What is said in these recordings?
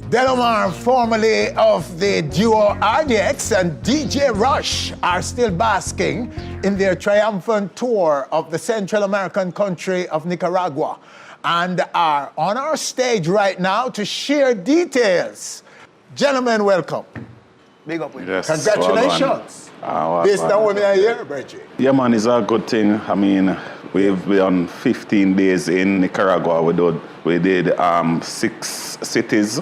Delomar, formerly of the duo RDX and DJ Rush, are still basking in their triumphant tour of the Central American country of Nicaragua and are on our stage right now to share details. Gentlemen, welcome. Big up with Yes, Congratulations. Based on what I hear, Bridget. Yeah, man, it's a good thing. I mean, we've been 15 days in Nicaragua. We did 6 cities,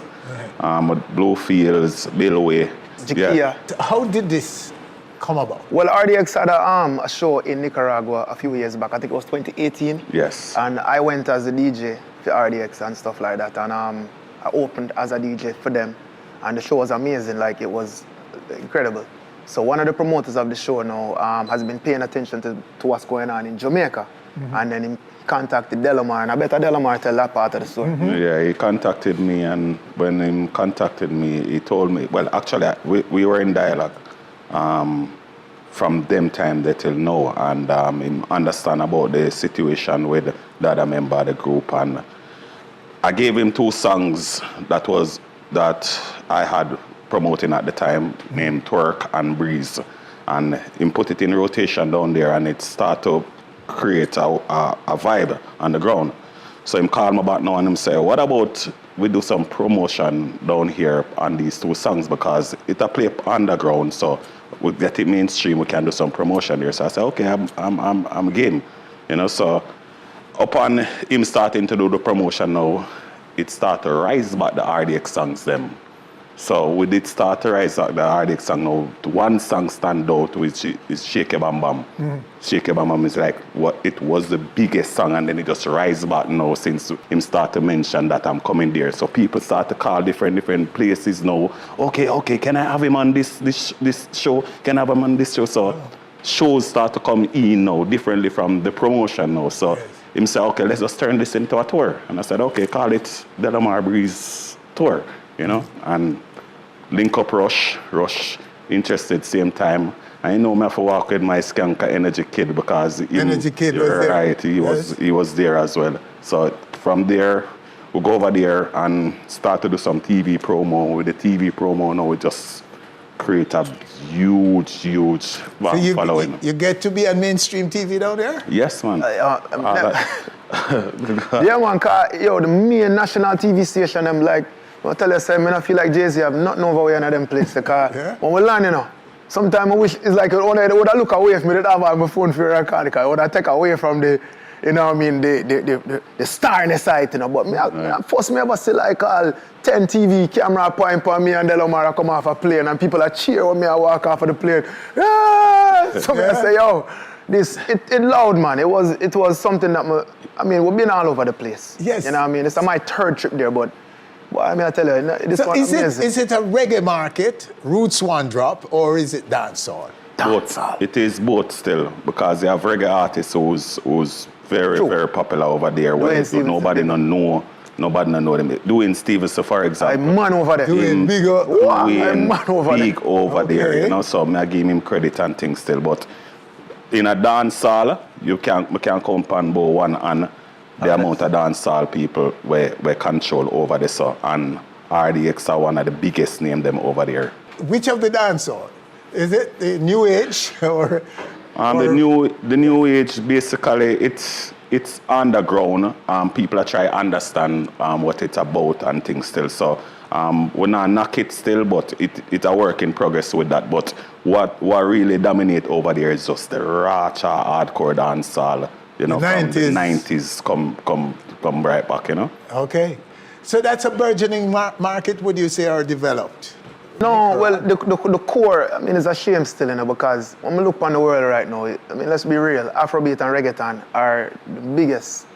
Bluefields, Billoway. Yeah. How did this come about? Well, RDX had a show in Nicaragua a few years back. I think it was 2018. Yes. And I went as a DJ for RDX and stuff like that. And I opened as a DJ for them. And the show was amazing. Like, it was incredible. So one of the promoters of the show now has been paying attention to what's going on in Jamaica. Mm-hmm. And then he contacted Delomar, and I bet Delomar tell that part of the story. Mm-hmm. Yeah, he contacted me, and when he contacted me, he told me, well, actually, we were in dialogue from them time they till now, and he understand about the situation with the other member of the group, and I gave him 2 songs that I had promoting at the time, named Twerk and Breeze, and he put it in rotation down there, and it started to create a vibe on the ground. So he called me back now and he said, what about we do some promotion down here on these 2 songs, because it a play underground, so we get it mainstream, we can do some promotion there. So I said, okay, I'm game. You know, so upon him starting to do the promotion now, it started to rise back the RDX songs them. So we did start to rise up the RDX song now. One song stand out, which is Shake Your Bam Bam. Shake Your Bam Bam is like it was the biggest song, and then it just rise back now since him start to mention that I'm coming there. So people start to call different places now. Okay, can I have him on this show? Can I have him on this show? So shows start to come in now differently from the promotion now. So him say, okay, let's just turn this into a tour. And I said, okay, call it Delomar Breeze Tour. You know, and link up Rush interested same time. I know me have to walk with my skanker Energy Kid, because Energy Kid was there. Right, he was there as well. So from there, we go over there and start to do some TV promo. With the TV promo now, we just create a huge following. You get to be on mainstream TV down there? Yes, man. Yeah, man, cause the main national TV station, I'm like, I tell you, I feel like Jay-Z have nothing over here in them place. Because when we land, sometimes I wish it's like they would look away from me, they'd have my phone for record, because I would take away from the, the star in the site, But first, me ever see like all 10 TV camera point on me and Delomar come off a plane, and people are cheer when me I walk off of the plane. So I say, yo, it loud, man. It was something that, we've been all over the place. Yes. You know what I mean? It's my 3rd trip there, but I tell you, this so one is amazing. it a reggae market, roots one drop, or is it dancehall? Both. It is both still, because you have reggae artists who's very popular over there. Nobody don't know them. Dwayne Stevenson, for example. I'm man over there. Doing big over there. You know, so I give him credit and things still. But in a dancehall, we can't count on both one and the amount of dancehall people were control over this, and RDX are one of the biggest name them over there. Which of the dancehall? Is it the new age or? The new age, basically it's underground. People are trying to understand what it's about and things still. So we're not knock it still, but it's a work in progress with that. But what really dominate over there is just the racha hardcore dancehall. You know, the 90s. From the 90s come right back, Okay. So that's a burgeoning market, would you say, or developed? No, well, the core, it's a shame still, because when we look on the world right now, let's be real, Afrobeat and reggaeton are the biggest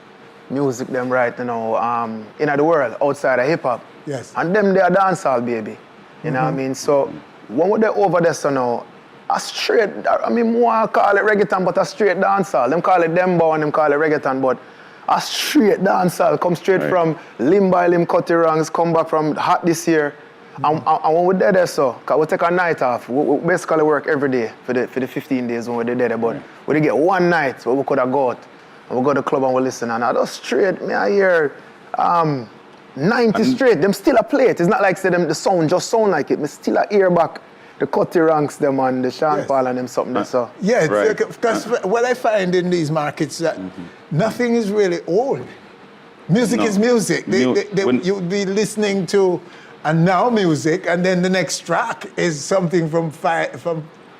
music them right now in the world, outside of hip-hop. Yes. And them, they are dancehall, baby. You know what I mean? So when we're over there, so now, a straight, more call it reggaeton, but a straight dancehall. Them call it dembow and them call it reggaeton, but a straight dancehall come straight from Limb by Limb, Cutty Rangs, come back from Hot this year. And when we're there, so, because we take a night off, we basically work every day for the 15 days when we're there, but we get one night where we could have go out, and we go to the club and we listen, and I just straight, I hear 90 straight, them still a play it. It's not like say them the sound just sound like it. Me still a hear back the Cutty Ranks them and the Sean Paul and them something there. So Yeah, Right. because what I find in these markets that nothing is really old. Music No. is music. When- You'll be listening to a now music, and then the next track is something from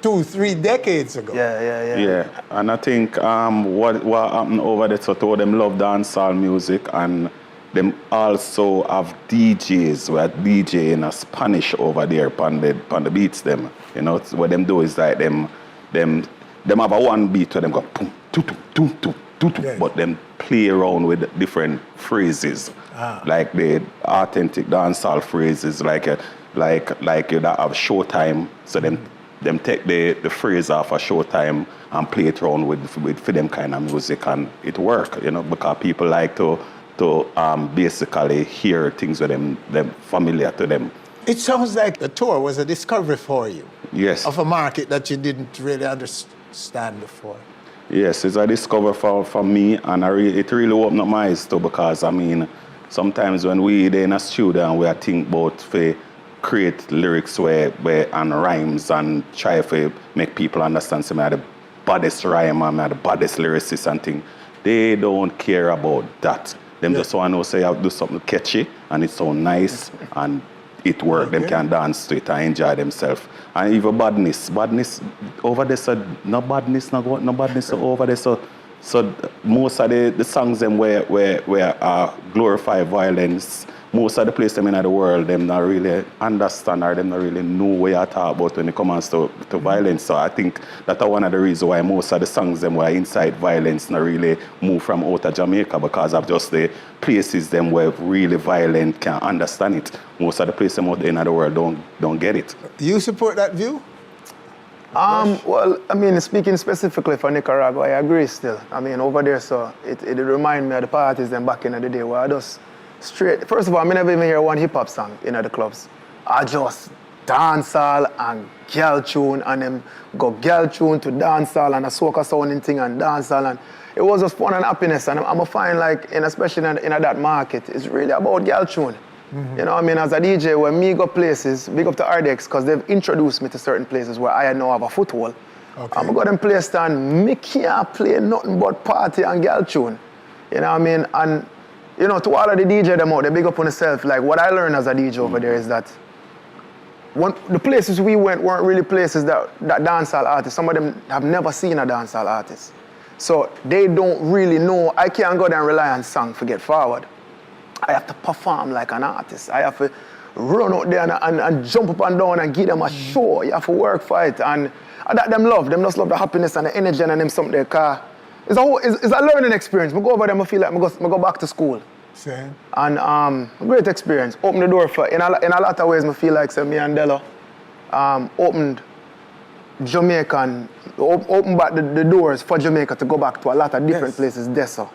2-3 decades ago. Yeah, and I think what happened over there, so to them love dancehall music, and them also have DJs who are DJing a Spanish over there on the beats them. You know, what them do is like them have a one beat where them go boom, tum, tum, tum, tum, tum, Yeah. but them play around with different phrases, like the authentic dancehall phrases, like you that have showtime, so them take the phrase off a showtime and play it around with for them kind of music, and it work, you know, because people like to basically hear things with them familiar to them. It sounds like the tour was a discovery for you. Yes. Of a market that you didn't really understand before. Yes, it's a discovery for me, and it really opened up my eyes too, because I mean, sometimes when we in a studio and we think about create lyrics and rhymes and try to make people understand some of the baddest rhyme and the baddest lyricist and thing, they don't care about that. Them just want to say, I do something catchy and it's so nice and it work. Them can dance to it and enjoy themselves. And even badness over there, so no badness over there. So most of the songs them where glorify violence, most of the places them in the world, them not really understand or them not really know what you talk about when it comes to violence. So I think that's one of the reasons why most of the songs them were inside violence not really move from out of Jamaica, because of just the places them where really violent can understand it. Most of the places out there in the world don't get it. You support that view? Well, I mean, speaking specifically for Nicaragua, I agree still. I mean, over there, so it remind me of the parties then back in the day where I just straight. First of all, I never even hear one hip-hop song in the clubs. I just dancehall and girl tune, and them go girl tune to dancehall and a soca sounding thing and dancehall, and it was just fun and happiness. And I'm find like, especially in that market, it's really about girl tune. You know what I mean? As a DJ, when me go places, big up to RDX, because they've introduced me to certain places where I now have a foothold. Okay. I'm going to play stand, me can't play nothing but party and girl tune. You know what I mean? And, you know, to all of the DJ them out, they big up on themselves. Like, what I learned as a DJ over there is that the places we went weren't really places that dancehall artists, some of them have never seen a dancehall artist. So they don't really know. I can't go there and rely on song to get forward. I have to perform like an artist. I have to run out there and jump up and down and give them a show. You have to work for it. And that them love. Them just love the happiness and the energy and them something there. Cause it's a learning experience. I go over there, I feel like I go back to school. Same. And great experience. Open the door for, in a lot of ways, I feel like me and Delo opened Jamaica, opened back the doors for Jamaica to go back to a lot of different places there. So.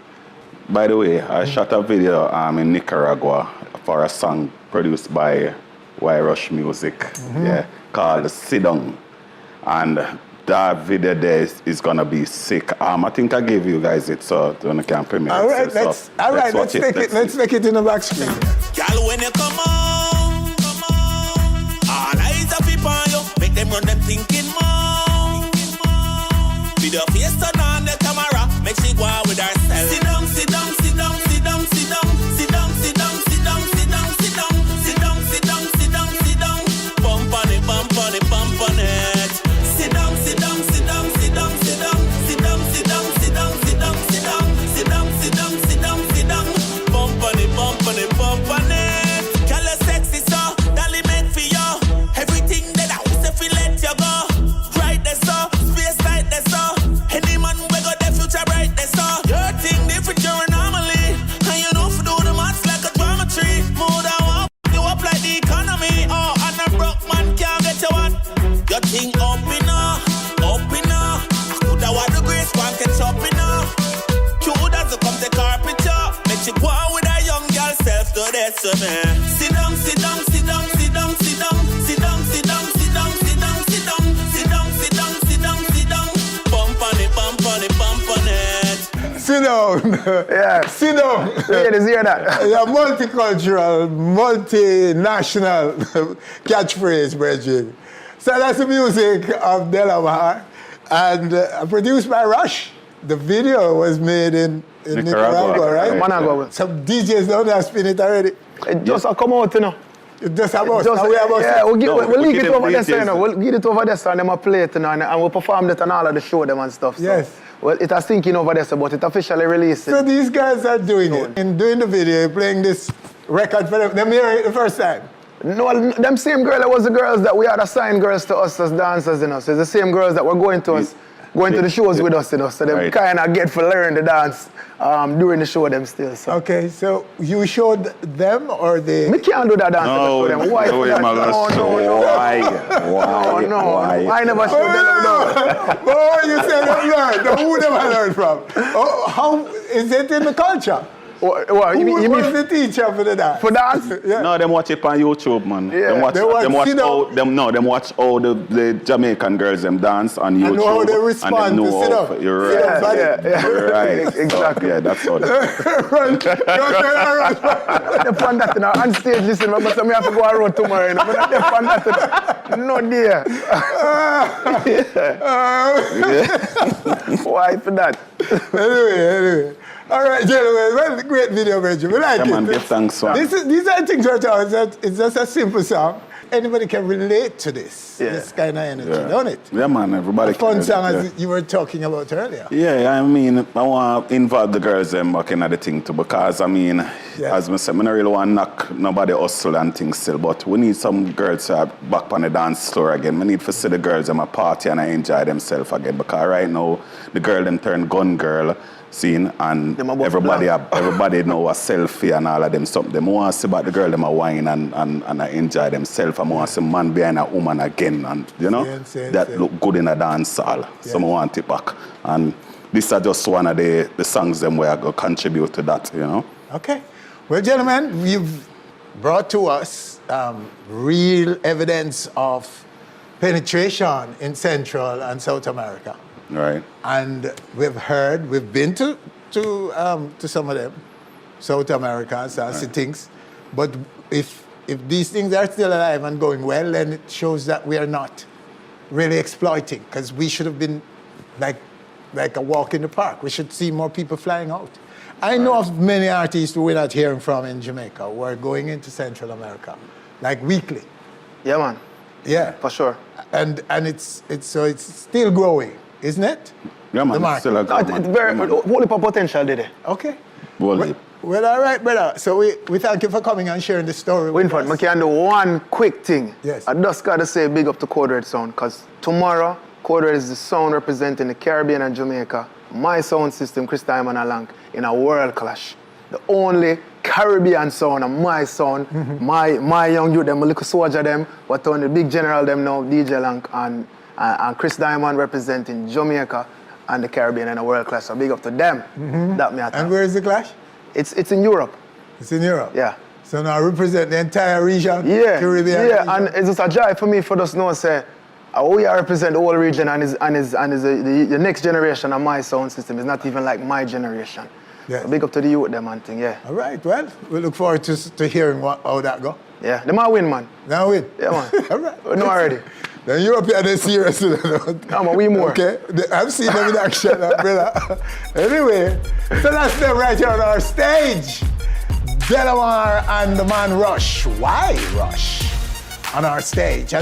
By the way, I shot a video in Nicaragua for a song produced by Y Rush Music, called Sit Down. And that video there is gonna be sick. I think I gave you guys it, so you can premiere it. All right, let's take it in the back screen. Girl, when you come on, all eyes are people on you, make them run them thinking more. With your face turn on the camera, make she go out with herself. Sit down, sit down, sit down, sit down, sit down, sit down, sit down, sit down, sit down, sit down, sit down, sit down, sit down, sit down. Bump on it, bump on it, bump on it. Sit down, sit down, sit down, sit down, sit down, sit down, sit down, sit down, sit down, sit down, sit down, sit down, sit down, sit down. Bump on it, bump on it, bump on it. Girl, you sexy so, dolly meant for you. Everything that I was if we let you go. Right there so, space right there so. Any man we got the future right there so. Your thing different, you're anomaly. And you know if you do the maths like a geometry. More than one, you up like the economy. Oh, and a broke man can't get you one. Your thing up in her, up in her. I coulda want the grace, one catch up in her. You doesn't come to carpet up. Make you go out with a young girl self to this man. Sit down, sit down, sit down, sit down, sit down, sit down, sit down, sit down, sit down, sit down, sit down, sit down, sit down, sit down. Bump on it, bump on it, bump on it. Sit down. Yeah. Sit down. Ladies, hear that? A multicultural, multinational catchphrase, Bridget. So that's the music of Delomar and produced by Rush. The video was made in Nicaragua, right? Managua. Some DJs down there spin it already. It just come out, you know. It just about. We'll leak it over there, you know. We'll get it over there, so and them a play it, you know, and we'll perform it on all of the show them and stuff. So. Yes. Well, it has thinking over there, so, but it officially released. So these guys are doing it. In doing the video, playing this record for them. Them hearing it the first time. No, them same girl that was the girls that we had assigned girls to us as dancers, you know. So it's the same girls that were going to us, going to the shows with us, you know. So they kind of get for learn the dance during the show them still. So. Okay, so you showed them or they? Me can't do that dance. No, them. Why? no, Why? I never showed them. Oh, you said them learn. Who them I learned from? Oh, how is it in the culture? What, Who you was mean the teacher for the dance? for dance? Yeah. No, them watch it on YouTube, man. Yeah. Them watch all the Jamaican girls them dance on YouTube. And know how they respond and them to know sit how- up. You're Sit right. up, buddy. You're right. Exactly. So, yeah, that's all. Run. They fun that, you know, on stage, listen, but I have to go on road tomorrow, you know. But they fun that, you know. No dear. Why for that? Anyway. All right, gentlemen. Well, great video, Reggie. We like Yeah, it. man, give thanks, man. These are things we're talking about. It's just a simple song. Anybody can relate to this. Yeah. This kind of energy, Yeah. don't it? Yeah, man, everybody A fun can- song, yeah. as you were talking about earlier. Yeah, I mean, I want to involve the girls them back in the thing too, because I mean, as I said, I don't really want to knock nobody hustle and things still, but we need some girls to back on the dance floor again. We need to see the girls them a party and enjoy themselves again, because right now the girl them turn gun girl scene and Them a bust everybody know a selfie and all of them something. Them want to see about the girl them a wine and enjoy themselves. I want to see man behind a woman again, and you know that look good in a dance hall. So I want it back. And this is just one of the songs them where I go contribute to that, you know. Okay. Well, gentlemen, you've brought to us real evidence of penetration in Central and South America. Right. And we've been to some of them, South America and see things. But if these things are still alive and going well, then it shows that we are not really exploiting, because we should have been like a walk in the park. We should see more people flying out. I know of many artists who we're not hearing from in Jamaica who are going into Central America, like weekly. Yeah, man. Yeah. For sure. And it's still growing, isn't it? Yeah, man. The It's still a No, it's very whole heap of potential, did it? Okay. Well, Well, all right, brother. So we thank you for coming and sharing the story with Winford, I us. can do one quick thing. Yes. I just got to say big up to Code Red Sound, because tomorrow, Code Red is the sound representing the Caribbean and Jamaica. My sound system, Chris Diamond Alang, in a world clash. The only Caribbean sound and my sound, my young youth, them, my little soldier them, but on the big general them now, DJ Lank and Chris Diamond representing Jamaica and the Caribbean in a world clash. So big up to them. That me I And where is the clash? It's in Europe. It's in Europe. Yeah. So now represent the entire region. Yeah, Caribbean. yeah, region. and it's just a joy for me for us to know, say, we are represent the whole region and the next generation of my sound system is not even like my generation. Yes. So big up to the youth, them and thing, yeah. All right. Well, we look forward to hearing how that go. Yeah, they might win, man. Now win. Yeah, man. All right. We know already. The European is serious. Come on, we more. Okay. I've seen them in action, brother. Anyway, so that's them right here on our stage. Delomar and the man Rush. Why Rush? On our stage.